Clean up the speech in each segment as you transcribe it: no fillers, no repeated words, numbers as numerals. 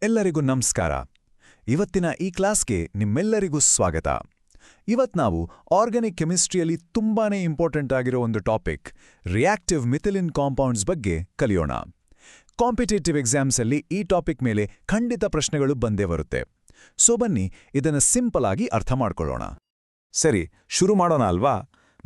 ಎಲ್ಲರಿಗೂ ನಮಸ್ಕಾರ. ಇವತ್ತಿನ ಈ ಕ್ಲಾಸ್ಗೆ ನಿಮ್ಮೆಲ್ಲರಿಗೂ ಸ್ವಾಗತ. ಇವತ್ತು ನಾವು ಆರ್ಗ್ಯಾನಿಕ್ ಕೆಮಿಸ್ಟ್ರಿಯಲ್ಲಿ ತುಂಬಾನೇ ಇಂಪಾರ್ಟೆಂಟ್ ಆಗಿರೋ ಒಂದು ಟಾಪಿಕ್ ರಿಯಾಕ್ಟಿವ್ ಮಿಥಿಲಿನ್ ಕಾಂಪೌಂಡ್ಸ್ ಬಗ್ಗೆ ಕಲಿಯೋಣ. ಕಾಂಪಿಟೇಟಿವ್ ಎಕ್ಸಾಮ್ಸಲ್ಲಿ ಈ ಟಾಪಿಕ್ ಮೇಲೆ ಖಂಡಿತ ಪ್ರಶ್ನೆಗಳು ಬಂದೇ ಬರುತ್ತೆ. ಸೊ ಬನ್ನಿ ಇದನ್ನು ಸಿಂಪಲ್ ಆಗಿ ಅರ್ಥ ಮಾಡ್ಕೊಳ್ಳೋಣ. ಸರಿ, ಶುರು ಮಾಡೋಣ ಅಲ್ವಾ?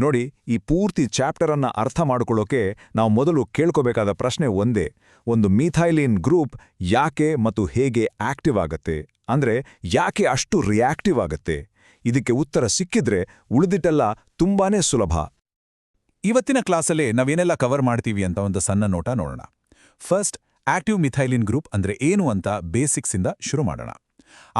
ನೋಡಿ, ಈ ಪೂರ್ತಿ ಚಾಪ್ಟರ್ ಅನ್ನ ಅರ್ಥ ಮಾಡ್ಕೊಳ್ಳೋಕೆ ನಾವು ಮೊದಲು ಕೇಳ್ಕೋಬೇಕಾದ ಪ್ರಶ್ನೆ ಒಂದೇ. ಒಂದು ಮೀಥೈಲಿನ್ ಗ್ರೂಪ್ ಯಾಕೆ ಮತ್ತು ಹೇಗೆ ಆಕ್ಟಿವ್ ಆಗತ್ತೆ, ಅಂದ್ರೆ ಯಾಕೆ ಅಷ್ಟು ರಿಯಾಕ್ಟಿವ್ ಆಗತ್ತೆ? ಇದಕ್ಕೆ ಉತ್ತರ ಸಿಕ್ಕಿದ್ರೆ ಉಳಿದಿಟ್ಟೆಲ್ಲ ತುಂಬಾನೇ ಸುಲಭ. ಇವತ್ತಿನ ಕ್ಲಾಸಲ್ಲೇ ನಾವೇನೆಲ್ಲ ಕವರ್ ಮಾಡ್ತೀವಿ ಅಂತ ಒಂದು ಸಣ್ಣ ನೋಟ ನೋಡೋಣ. ಫಸ್ಟ್, ಆಕ್ಟಿವ್ ಮಿಥೈಲಿನ್ ಗ್ರೂಪ್ ಅಂದ್ರೆ ಏನು ಅಂತ ಬೇಸಿಕ್ಸಿಂದ ಶುರು ಮಾಡೋಣ.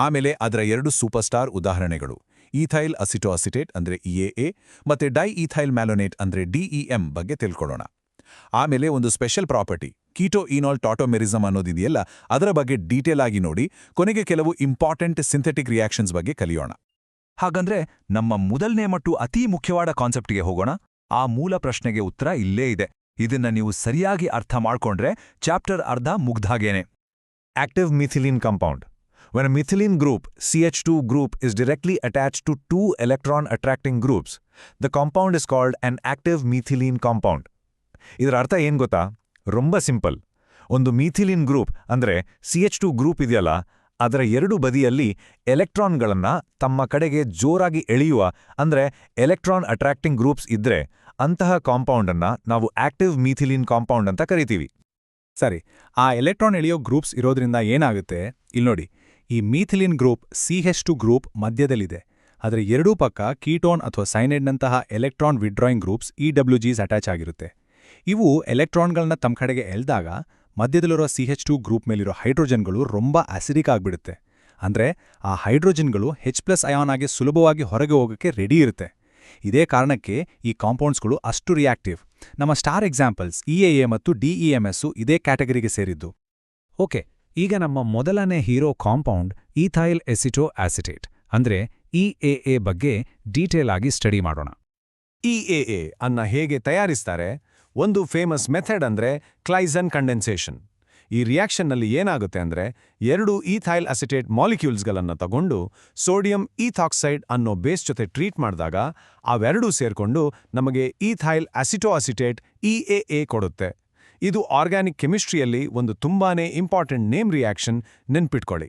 ಆಮೇಲೆ ಅದರ ಎರಡು ಸೂಪರ್ಸ್ಟಾರ್ ಉದಾಹರಣೆಗಳು, ಈಥೈಲ್ ಅಸಿಟೋಅಸಿಟೇಟ್ ಅಂದ್ರೆ ಇಎಎ ಮತ್ತೆ ಡೈಈಥೈಲ್ ಮ್ಯಾಲೋನೇಟ್ ಅಂದ್ರೆ ಡಿಇಎಂ ಬಗ್ಗೆ ತಿಳ್ಕೊಳ್ಳೋಣ. ಆಮೇಲೆ ಒಂದು ಸ್ಪೆಷಲ್ ಪ್ರಾಪರ್ಟಿ ಕೀಟೋ ಈನಾಲ್ ಟಾಟೋಮೆರಿಸಮ್ ಅನ್ನೋದಿದೆಯಲ್ಲ, ಅದರ ಬಗ್ಗೆ ಡೀಟೇಲ್ ಆಗಿ ನೋಡಿ. ಕೊನೆಗೆ ಕೆಲವು ಇಂಪಾರ್ಟೆಂಟ್ ಸಿಂಥೆಟಿಕ್ ರಿಯಾಕ್ಷನ್ಸ್ ಬಗ್ಗೆ ಕಲಿಯೋಣ. ಹಾಗಂದ್ರೆ ನಮ್ಮ ಮೊದಲನೇ ಮತ್ತು ಅತೀ ಮುಖ್ಯವಾದ ಕಾನ್ಸೆಪ್ಟ್ಗೆ ಹೋಗೋಣ. ಆ ಮೂಲ ಪ್ರಶ್ನೆಗೆ ಉತ್ತರ ಇಲ್ಲೇ ಇದೆ. ಇದನ್ನ ನೀವು ಸರಿಯಾಗಿ ಅರ್ಥ ಮಾಡ್ಕೊಂಡ್ರೆ ಚಾಪ್ಟರ್ ಅರ್ಧ ಮುಗ್ದಾಗೇನೆ. Active methylene compound. When a methylene group, CH2 group, is directly attached to two electron-attracting groups, the compound is called an active methylene compound. ಇದರ ಅರ್ಥ ಏನ್ ಗೊತ್ತಾ? ரொம்ப ಸಿಂಪಲ್. ಒಂದು ಮೀಥಿಲಿನ್ ಗ್ರೂಪ್ ಅಂದ್ರೆ CH2 ಗ್ರೂಪ್ ಇದೆಯಲ್ಲ, ಅದರ ಎರಡು ಬದಿಯಲ್ಲಿ ಎಲೆಕ್ಟ್ರಾನ್ಗಳನ್ನ ತಮ್ಮ ಕಡೆಗೆ ಜೋರಾಗಿ ಎಳೆಯುವ ಅಂದ್ರೆ ಎಲೆಕ್ಟ್ರಾನ್ ಅಟ್ರಾಕ್ಟಿಂಗ್ ಗ್ರೂಪ್ಸ್ ಇದ್ರೆ ಅಂತಹ ಕಾಂಪೌಂಡ್ ಅನ್ನ ನಾವು ಆಕ್ಟಿವ್ ಮೀಥಿಲಿನ್ ಕಾಂಪೌಂಡ್ ಅಂತ ಕರಿತೀವಿ. ಸರಿ, ಆ ಎಲೆಕ್ಟ್ರಾನ್ ಎಳೆಯೋ ಗ್ರೂಪ್ಸ್ ಇರೋದ್ರಿಂದ ಏನಾಗುತ್ತೆ ಇಲ್ಲಿ ನೋಡಿ. ಈ ಮೀಥಿಲಿನ್ ಗ್ರೂಪ್ CH2 ಗ್ರೂಪ್ ಮಧ್ಯದಲ್ಲಿದೆ. ಅದರ ಎರಡೂ ಪಕ್ಕ ಕೀಟೋನ್ ಅಥವಾ ಸೈನೈಡ್ನಂತಹ electron withdrawing groups EWGs attach ಆಗಿರುತ್ತೆ. ಇವು ಎಲೆಕ್ಟ್ರಾನ್ಗಳನ್ನ ತಮ್ಮ ಕಡೆಗೆ ಎಳೆದಾಗ ಮಧ್ಯದಲ್ಲಿರೋ CH2 ಗ್ರೂಪ್ ಮೇಲಿರೋ ಹೈಡ್ರೋಜನ್ಗಳು ரொம்ப ಆಸಿಡಿಕ್ ಆಗಿಬಿಡುತ್ತೆ. ಅಂದ್ರೆ ಆ ಹೈಡ್ರೋಜನ್ಗಳು H+ ಅಯಾನ್ ಆಗಿ ಸುಲಭವಾಗಿ ಹೊರಗೆ ಹೋಗೋಕ್ಕೆ ರೆಡಿ ಇರುತ್ತೆ. ಇದೇ ಕಾರಣಕ್ಕೆ ಈ ಕಾಂಪೌಂಡ್ಸ್ಗಳು ಅಷ್ಟು ರಿಯಾಕ್ಟಿವ್. ನಮ್ಮ ಸ್ಟಾರ್ ಎಕ್ಸಾಂಪಲ್ಸ್ EAA ಮತ್ತು DEMS ಇದೇ ಕ್ಯಾಟಗರಿಗೆ ಸೇರಿದ್ದು. ಓಕೆ, ಈಗ ನಮ್ಮ ಮೊದಲನೇ ಹೀರೋ ಕಾಂಪೌಂಡ್ ಈಥೈಲ್ ಎಸಿಟೋ ಆಸಿಟೇಟ್ ಅಂದ್ರೆ EAA ಬಗ್ಗೆ ಡೀಟೇಲ್ ಆಗಿ ಸ್ಟಡಿ ಮಾಡೋಣ. EAA ಅನ್ನ ಹೇಗೆ ತಯಾರಿಸ್ತಾರೆ? ಒಂದು ಫೇಮಸ್ ಮೆಥಡ್ ಅಂದ್ರೆ ಕ್ಲೈಸನ್ ಕಂಡೆನ್ಸೇಷನ್. ಈ ರಿಯಾಕ್ಷನ್ನಲ್ಲಿ ಏನಾಗುತ್ತೆ ಅಂದ್ರೆ ಎರಡು ಈಥೈಲ್ ಅಸಿಟೇಟ್ ಮಾಲಿಕ್ಯೂಲ್ಸ್ಗಳನ್ನು ತಗೊಂಡು ಸೋಡಿಯಂ ಈಥಾಕ್ಸೈಡ್ ಅನ್ನೋ ಬೇಸ್ ಜೊತೆ ಟ್ರೀಟ್ ಮಾಡಿದಾಗ ಅವೆರಡೂ ಸೇರ್ಕೊಂಡು ನಮಗೆ ಈಥೈಲ್ ಅಸಿಟೋಅಸಿಟೇಟ್ EAA ಕೊಡುತ್ತೆ. ಇದು ಆರ್ಗ್ಯಾನಿಕ್ ಕೆಮಿಸ್ಟ್ರಿಯಲ್ಲಿ ಒಂದು ತುಂಬಾನೇ ಇಂಪಾರ್ಟೆಂಟ್ ನೇಮ್ ರಿಯಾಕ್ಷನ್, ನೆನ್ಪಿಟ್ಕೊಳ್ಳಿ.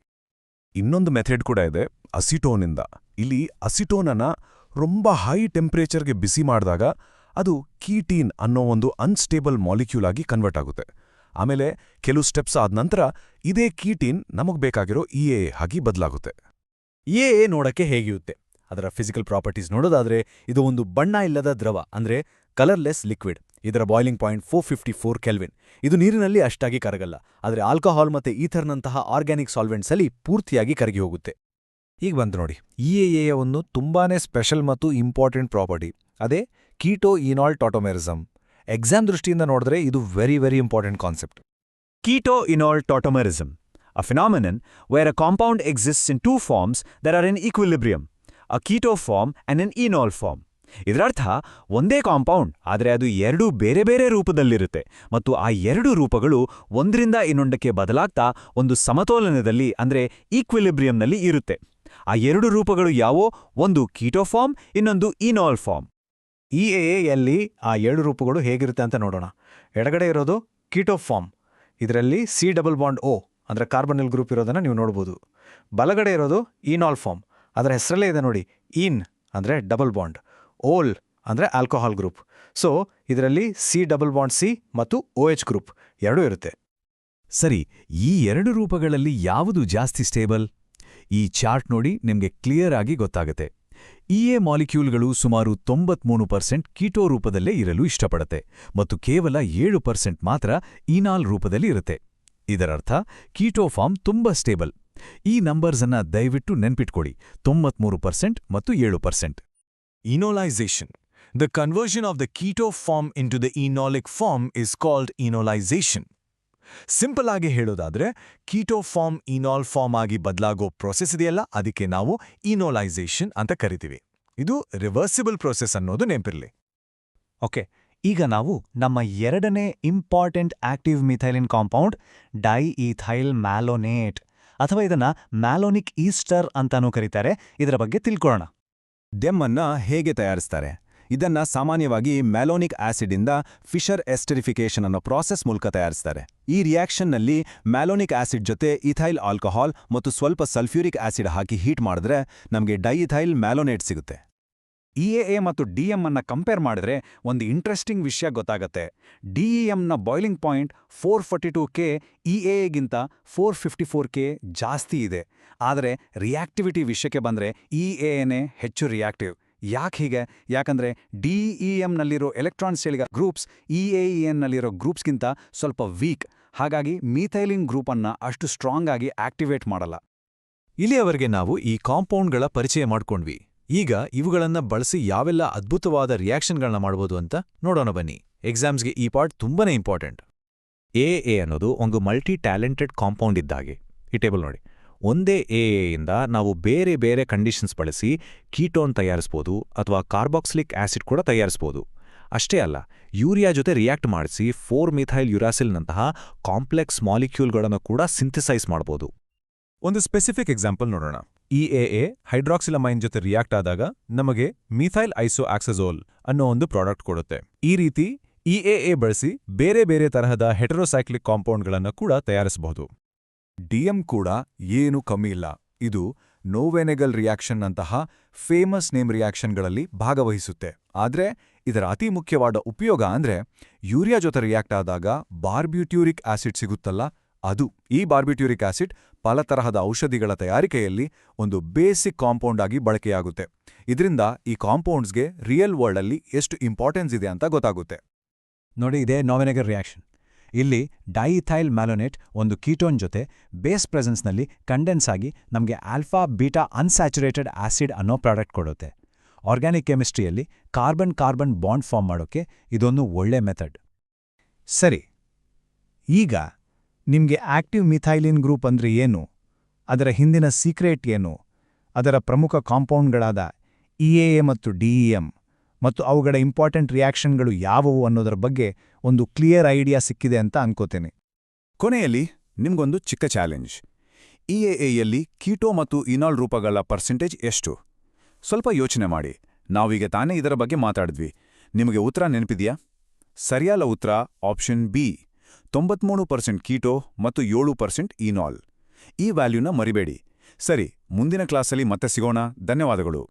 ಇನ್ನೊಂದು ಮೆಥಡ್ ಕೂಡ ಇದೆ, ಅಸಿಟೋನಿಂದ. ಇಲ್ಲಿ ಅಸಿಟೋನನ್ನ ரொம்ப ಹೈ ಟೆಂಪರೇಚರ್ಗೆ ಬಿಸಿ ಮಾಡಿದಾಗ ಅದು ಕೀಟೀನ್ ಅನ್ನೋ ಒಂದು ಅನ್ಸ್ಟೇಬಲ್ ಮಾಲಿಕ್ಯೂಲ್ ಆಗಿ ಕನ್ವರ್ಟ್ ಆಗುತ್ತೆ. ಆಮೇಲೆ ಕೆಲವು ಸ್ಟೆಪ್ಸ್ ಆದ ನಂತರ ಇದೇ ಕೀಟೀನ್ ನಮಗ್ ಬೇಕಾಗಿರೋ EAA ಆಗಿ ಬದಲಾಗುತ್ತೆ. EAA ನೋಡಕ್ಕೆ ಹೇಗಿರುತ್ತೆ? ಅದರ ಫಿಸಿಕಲ್ ಪ್ರಾಪರ್ಟೀಸ್ ನೋಡೋದಾದ್ರೆ ಇದು ಒಂದು ಬಣ್ಣ ಇಲ್ಲದ ದ್ರವ ಅಂದ್ರೆ ಕಲರ್ಲೆಸ್ ಲಿಕ್ವಿಡ್. ಇದರ ಬಾಯ್ಲಿಂಗ್ ಪಾಯಿಂಟ್ 454 ಕೆಲ್ವಿನ್. ಇದು ನೀರಿನಲ್ಲಿ ಅಷ್ಟಾಗಿ ಕರಗಲ್ಲ, ಆದರೆ ಆಲ್ಕೋಹಾಲ್ ಮತ್ತೆ ಈಥರ್ನಂತಹ ಆರ್ಗ್ಯಾನಿಕ್ ಸಾಲ್ವೆಂಟ್ಸ್ ಅಲ್ಲಿ ಪೂರ್ತಿಯಾಗಿ ಕರಗಿ ಹೋಗುತ್ತೆ. ಈಗ ಬಂತು ನೋಡಿ, EAA ಒಂದು ತುಂಬಾನೇ ಸ್ಪೆಷಲ್ ಮತ್ತು ಇಂಪಾರ್ಟೆಂಟ್ ಪ್ರಾಪರ್ಟಿ, ಅದೇ ಕೀಟೋ ಈನಾಲ್ ಟಾಟೋಮೆರಿಸಮ್. ಎಕ್ಸಾಮ್ ದೃಷ್ಟಿಯಿಂದ ನೋಡಿದ್ರೆ ಇದು very important concept. Keto enol tautomerism, a phenomenon where a compound exists in two forms that are in equilibrium, a keto form and an enol form. ಇದರರ್ಥ ಒಂದೇ compound, ಆದರೆ ಅದು ಎರಡೂ ಬೇರೆ ಬೇರೆ ರೂಪದಲ್ಲಿರುತ್ತೆ ಮತ್ತು ಆ ಎರಡು ರೂಪಗಳು ಒಂದರಿಂದ ಇನ್ನೊಂದಕ್ಕೆ ಬದಲಾಗ್ತಾ ಒಂದು ಸಮತೋಲನದಲ್ಲಿ ಅಂದ್ರೆ ಈಕ್ವಿಲಿಬ್ರಿಯಂನಲ್ಲಿ ಇರುತ್ತೆ. ಆ ಎರಡು ರೂಪಗಳು ಯಾವೋ? ಒಂದು ಕೀಟೋ ಫಾರ್ಮ್, ಇನ್ನೊಂದು ಈನಾಲ್ ಫಾರ್ಮ್. EAAಯಲ್ಲಿ ಆ ಎರಡು ರೂಪಗಳು ಹೇಗಿರುತ್ತೆ ಅಂತ ನೋಡೋಣ. ಎಡಗಡೆ ಇರೋದು ಕೀಟೋ ಫಾರ್ಮ್. ಇದರಲ್ಲಿ C+O ಅಂದರೆ ಕಾರ್ಬನಿಲ್ ಗ್ರೂಪ್ ಇರೋದನ್ನು ನೀವು ನೋಡ್ಬೋದು. ಬಲಗಡೆ ಇರೋದು ಈನಾಲ್ ಫಾರ್ಮ್. ಅದರ ಹೆಸರಲ್ಲೇ ಇದೆ ನೋಡಿ, ಈನ್ ಅಂದರೆ ಡಬಲ್ ಬಾಂಡ್, ಓಲ್ ಅಂದರೆ ಆಲ್ಕೋಹಾಲ್ ಗ್ರೂಪ್. ಸೊ ಇದರಲ್ಲಿ C+C ಮತ್ತು OH ಗ್ರೂಪ್ ಎರಡೂ ಇರುತ್ತೆ. ಸರಿ, ಈ ಎರಡು ರೂಪಗಳಲ್ಲಿ ಯಾವುದು ಜಾಸ್ತಿ ಸ್ಟೇಬಲ್? ಈ ಚಾರ್ಟ್ ನೋಡಿ ನಿಮ್ಗೆ ಕ್ಲಿಯರ್ ಆಗಿ ಗೊತ್ತಾಗುತ್ತೆ. EA ಮಾಲಿಕ್ಯೂಲ್ಗಳು ಸುಮಾರು 93% ಕೀಟೋ ರೂಪದಲ್ಲೇ ಇರಲು ಇಷ್ಟಪಡುತ್ತೆ ಮತ್ತು ಕೇವಲ 7% ಮಾತ್ರ ಈನಾಲ್ ರೂಪದಲ್ಲಿ ಇರುತ್ತೆ. ಇದರರ್ಥ ಕೀಟೋ ಫಾರ್ಮ್ ತುಂಬಾ ಸ್ಟೇಬಲ್. ಈ ನಂಬರ್ಸನ್ನ ದಯವಿಟ್ಟು ನೆನ್ಪಿಟ್ಕೊಳ್ಳಿ, 93% ಮತ್ತು 7%. Enolization. The conversion of the keto form into the enolic form is called enolization. Simple ಆಗಿ ಹೇಳೋದಾದ್ರೆ ಕೀಟೋ ಫಾರ್ಮ್ ಈನಾಲ್ ಫಾರ್ಮ್ ಆಗಿ ಬದಲಾಗೋ ಪ್ರೊಸೆಸ್ ಇದೆಯಲ್ಲ, ಅದಕ್ಕೆ ನಾವು ಇನೋಲೈಸೇಷನ್ ಅಂತ ಕರಿತೀವಿ. ಇದು ರಿವರ್ಸಿಬಲ್ ಪ್ರೊಸೆಸ್ ಅನ್ನೋದು ನೆನಪಿರಲಿ. ಓಕೆ, ಈಗ ನಾವು ನಮ್ಮ ಎರಡನೇ ಇಂಪಾರ್ಟೆಂಟ್ ಆಕ್ಟಿವ್ ಮಿಥೈಲಿನ್ ಕಾಂಪೌಂಡ್ ಡೈಈಥೈಲ್ ಮ್ಯಾಲೋನೇಟ್ ಅಥವಾ ಇದನ್ನ ಮ್ಯಾಲೋನಿಕ್ ಈಸ್ಟರ್ ಅಂತಾನೂ ಕರೀತಾರೆ. ಇದರ ಬಗ್ಗೆ ತಿಳ್ಕೊಳ್ಳೋಣ. ಡೆಮ್ ಅನ್ನ ಹೇಗೆ ತಯಾರಿಸ್ತಾರೆ? ಇದನ್ನ ಸಾಮಾನ್ಯವಾಗಿ ಮ್ಯಾಲೋನಿಕ್ ಆಸಿಡ್ನಿಂದ ಫಿಶರ್ ಎಸ್ಟರಿಫಿಕೇಶನ್ ಅನ್ನೋ ಪ್ರಾಸೆಸ್ ಮೂಲಕ ತಯಾರಿಸ್ತಾರೆ. ಈ ರಿಯಾಕ್ಷನ್ನಲ್ಲಿ ಮ್ಯಾಲೋನಿಕ್ ಆಸಿಡ್ ಜೊತೆ ಇಥೈಲ್ ಆಲ್ಕೋಹಾಲ್ ಮತ್ತು ಸ್ವಲ್ಪ ಸಲ್ಫ್ಯೂರಿಕ್ ಆಸಿಡ್ ಹಾಕಿ ಹೀಟ್ ಮಾಡಿದ್ರೆ ನಮಗೆ ಡೈಇಥೈಲ್ ಮ್ಯಾಲೋನೇಟ್ ಸಿಗುತ್ತೆ. ಇಎಎ ಮತ್ತು ಡಿಎಂ ಅನ್ನ ಕಂಪೇರ್ ಮಾಡಿದ್ರೆ ಒಂದು ಇಂಟ್ರೆಸ್ಟಿಂಗ್ ವಿಷಯ ಗೊತ್ತಾಗತ್ತೆ. ಡಿಇಎಂನ ಬಾಯ್ಲಿಂಗ್ ಪಾಯಿಂಟ್ 442K ಇಎಎಗಿಂತ 454K ಜಾಸ್ತಿ ಇದೆ. ಆದರೆ ರಿಯಾಕ್ಟಿವಿಟಿ ವಿಷಯಕ್ಕೆ ಬಂದರೆ ಇಎಎನೇ ಹೆಚ್ಚು ರಿಯಾಕ್ಟಿವ್. ಯಾಕೆ ಹೀಗೆ? ಯಾಕಂದ್ರೆ ಡಿಇಎಂನಲ್ಲಿರೋ ಎಲೆಕ್ಟ್ರಾನ್ ಶೇಲಿಗ ಗ್ರೂಪ್ಸ್ ಇಎಇಎನ್ನಲ್ಲಿರೋ ಗ್ರೂಪ್ಸ್ಗಿಂತ ಸ್ವಲ್ಪ ವೀಕ್. ಹಾಗಾಗಿ ಮೀಥೈಲಿನ್ ಗ್ರೂಪನ್ನು ಅಷ್ಟು ಸ್ಟ್ರಾಂಗ್ ಆಗಿ ಆಕ್ಟಿವೇಟ್ ಮಾಡಲ್ಲ. ಇಲ್ಲಿಯವರೆಗೆ ನಾವು ಈ ಕಾಂಪೌಂಡ್ಗಳ ಪರಿಚಯ ಮಾಡ್ಕೊಂಡ್ವಿ. ಈಗ ಇವುಗಳನ್ನ ಬಳಸಿ ಯಾವೆಲ್ಲ ಅದ್ಭುತವಾದ ರಿಯಾಕ್ಷನ್ಗಳನ್ನ ಮಾಡ್ಬೋದು ಅಂತ ನೋಡೋಣ ಬನ್ನಿ. ಎಕ್ಸಾಮ್ಸ್ಗೆ ಈ ಪಾರ್ಟ್ ತುಂಬಾನೇ ಇಂಪಾರ್ಟೆಂಟ್. ಎಎ ಅನ್ನೋದು ಒಂದು ಮಲ್ಟಿ ಟ್ಯಾಲೆಂಟೆಡ್ ಕಾಂಪೌಂಡ್ ಇದ್ದಾಗೆ. ಈ ಟೇಬಲ್ ನೋಡಿ. ಒಂದೇ ಎಎಯಿಂದ ನಾವು ಬೇರೆ ಬೇರೆ ಕಂಡೀಷನ್ಸ್ ಬಳಸಿ ಕೀಟೋನ್ ತಯಾರಿಸ್ಬೋದು ಅಥವಾ ಕಾರ್ಬಾಕ್ಸಿಲಿಕ್ ಆಸಿಡ್ ಕೂಡ ತಯಾರಿಸ್ಬೋದು. ಅಷ್ಟೇ ಅಲ್ಲ, ಯೂರಿಯಾ ಜೊತೆ ರಿಯಾಕ್ಟ್ ಮಾಡಿಸಿ 4-ಮಿಥೈಲ್ ಯುರಾಸಿಲ್ನಂತಹ ಕಾಂಪ್ಲೆಕ್ಸ್ ಮಾಲಿಕ್ಯೂಲ್ಗಳನ್ನು ಕೂಡ ಸಿಂಥಸೈಸ್ ಮಾಡ್ಬೋದು. ಒಂದು ಸ್ಪೆಸಿಫಿಕ್ ಎಕ್ಸಾಂಪಲ್ ನೋಡೋಣ. ಇಎಎ ಹೈಡ್ರಾಕ್ಸಿಲಮೈನ್ ಜೊತೆ ರಿಯಾಕ್ಟ್ ಆದಾಗ ನಮಗೆ ಮಿಥೈಲ್ ಐಸೋಆಕ್ಸಜೋಲ್ ಅನ್ನೋ ಒಂದು ಪ್ರಾಡಕ್ಟ್ ಕೊಡುತ್ತೆ. ಈ ರೀತಿ ಇಎಎ ಬಳಸಿ ಬೇರೆ ಬೇರೆ ತರಹದ ಹೆಟರೋಸೈಕ್ಲಿಕ್ ಕಾಂಪೌಂಡ್ಗಳನ್ನು ಕೂಡ ತಯಾರಿಸಬಹುದು. ಡಿಎಂ ಕೂಡ ಏನೂ ಕಮ್ಮಿ ಇಲ್ಲ. ಇದು ನೋವೆನೆಗಲ್ ರಿಯಾಕ್ಷನ್ ಅಂತಹ ಫೇಮಸ್ ನೇಮ್ ರಿಯಾಕ್ಷನ್ಗಳಲ್ಲಿ ಭಾಗವಹಿಸುತ್ತೆ. ಆದ್ರೆ ಇದರ ಅತಿ ಮುಖ್ಯವಾದ ಉಪಯೋಗ ಅಂದ್ರೆ ಯೂರಿಯಾ ಜೊತೆ ರಿಯಾಕ್ಟ್ ಆದಾಗ ಬಾರ್ಬ್ಯೂಟ್ಯೂರಿಕ್ ಆಸಿಡ್ ಸಿಗುತ್ತಲ್ಲ, ಅದು. ಈ ಬಾರ್ಬ್ಯೂಟ್ಯೂರಿಕ್ ಆಸಿಡ್ ಪಲ ತರಹದ ಔಷಧಿಗಳ ತಯಾರಿಕೆಯಲ್ಲಿ ಒಂದು ಬೇಸಿಕ್ ಕಾಂಪೌಂಡ್ ಆಗಿ ಬಳಕೆಯಾಗುತ್ತೆ. ಇದರಿಂದ ಈ ಕಾಂಪೌಂಡ್ಸ್ಗೆ ರಿಯಲ್ ವರ್ಲ್ಡಲ್ಲಿ ಎಷ್ಟು ಇಂಪಾರ್ಟೆನ್ಸ್ ಇದೆ ಅಂತ ಗೊತ್ತಾಗುತ್ತೆ. ನೋಡಿ, ಇದೇ ನೋವೆನೆಗಲ್ ರಿಯಾಕ್ಷನ್. ಇಲ್ಲಿ ಡೈಇಥೈಲ್ ಮ್ಯಾಲೋನೇಟ್ ಒಂದು ಕೀಟೋನ್ ಜೊತೆ ಬೇಸ್ ಪ್ರೆಸೆನ್ಸ್ನಲ್ಲಿ ಕಂಡೆನ್ಸ್ ಆಗಿ ನಮಗೆ ಆಲ್ಫಾ ಬೀಟಾ ಅನ್ಸ್ಯಾಚುರೇಟೆಡ್ ಆಸಿಡ್ ಅನ್ನೋ ಪ್ರಾಡಕ್ಟ್ ಕೊಡುತ್ತೆ. ಆರ್ಗ್ಯಾನಿಕ್ ಕೆಮಿಸ್ಟ್ರಿಯಲ್ಲಿ ಕಾರ್ಬನ್ ಬಾಂಡ್ ಫಾರ್ಮ್ ಮಾಡೋಕ್ಕೆ ಇದೊಂದು ಒಳ್ಳೆ ಮೆಥಡ್. ಸರಿ, ಈಗ ನಿಮಗೆ ಆಕ್ಟಿವ್ ಮಿಥೈಲಿನ್ ಗ್ರೂಪ್ ಅಂದ್ರೆ ಏನು, ಅದರ ಹಿಂದಿನ ಸೀಕ್ರೆಟ್ ಏನು, ಅದರ ಪ್ರಮುಖ ಕಾಂಪೌಂಡ್ಗಳಾದ ಇಎಎ ಮತ್ತು ಡಿಇಎಂ ಮತ್ತು ಅವುಗಳ ಇಂಪಾರ್ಟೆಂಟ್ ರಿಯಾಕ್ಷನ್ಗಳು ಯಾವುವು ಅನ್ನೋದರ ಬಗ್ಗೆ ಒಂದು ಕ್ಲಿಯರ್ ಐಡಿಯಾ ಸಿಕ್ಕಿದೆ ಅಂತ ಅನ್ಕೋತೇನೆ. ಕೊನೆಯಲ್ಲಿ ನಿಮ್ಗೊಂದು ಚಿಕ್ಕ ಚಾಲೆಂಜ್. ಇಎಎಯಲ್ಲಿ ಕೀಟೋ ಮತ್ತು ಇನಾಲ್ ರೂಪಗಳ ಪರ್ಸೆಂಟೇಜ್ ಎಷ್ಟು? ಸ್ವಲ್ಪ ಯೋಚನೆ ಮಾಡಿ. ನಾವೀಗ ತಾನೇ ಇದರ ಬಗ್ಗೆ ಮಾತಾಡಿದ್ವಿ. ನಿಮಗೆ ಉತ್ತರ ನೆನಪಿದೆಯಾ? ಸರಿಯಾದ ಉತ್ತರ ಆಪ್ಷನ್ ಬಿ, 93% ಕೀಟೋ ಮತ್ತು 7% ಇನಾಲ್. ಈ ವ್ಯಾಲ್ಯೂನ ಮರಿಬೇಡಿ. ಸರಿ, ಮುಂದಿನ ಕ್ಲಾಸಲ್ಲಿ ಮತ್ತೆ ಸಿಗೋಣ. ಧನ್ಯವಾದಗಳು.